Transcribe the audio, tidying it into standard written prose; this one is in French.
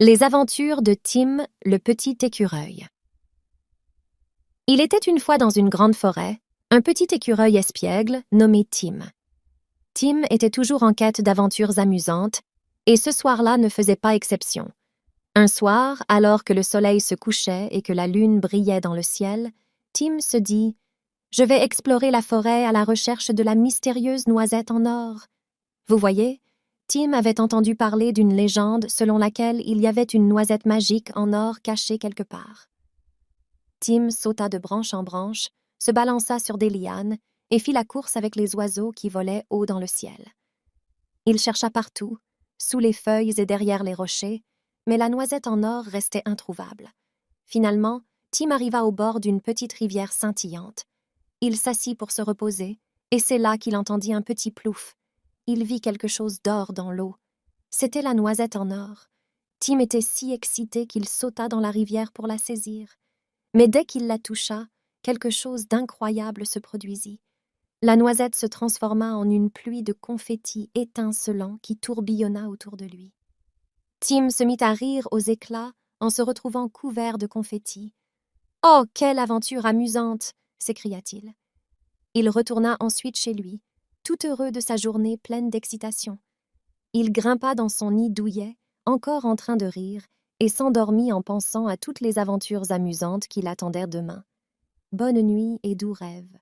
Les aventures de Tim, le petit écureuil. Il était une fois dans une grande forêt, un petit écureuil espiègle nommé Tim. Tim était toujours en quête d'aventures amusantes, et ce soir-là ne faisait pas exception. Un soir, alors que le soleil se couchait et que la lune brillait dans le ciel, Tim se dit « Je vais explorer la forêt à la recherche de la mystérieuse noisette en or. » Vous voyez, Tim avait entendu parler d'une légende selon laquelle il y avait une noisette magique en or cachée quelque part. Tim sauta de branche en branche, se balança sur des lianes et fit la course avec les oiseaux qui volaient haut dans le ciel. Il chercha partout, sous les feuilles et derrière les rochers, mais la noisette en or restait introuvable. Finalement, Tim arriva au bord d'une petite rivière scintillante. Il s'assit pour se reposer, et c'est là qu'il entendit un petit plouf. Il vit quelque chose d'or dans l'eau. C'était la noisette en or. Tim était si excité qu'il sauta dans la rivière pour la saisir. Mais dès qu'il la toucha, quelque chose d'incroyable se produisit. La noisette se transforma en une pluie de confettis étincelants qui tourbillonna autour de lui. Tim se mit à rire aux éclats en se retrouvant couvert de confettis. « Oh, quelle aventure amusante !» s'écria-t-il. Il retourna ensuite chez lui, tout heureux de sa journée pleine d'excitation. Il grimpa dans son nid douillet, encore en train de rire, et s'endormit en pensant à toutes les aventures amusantes qui l'attendaient demain. Bonne nuit et doux rêves.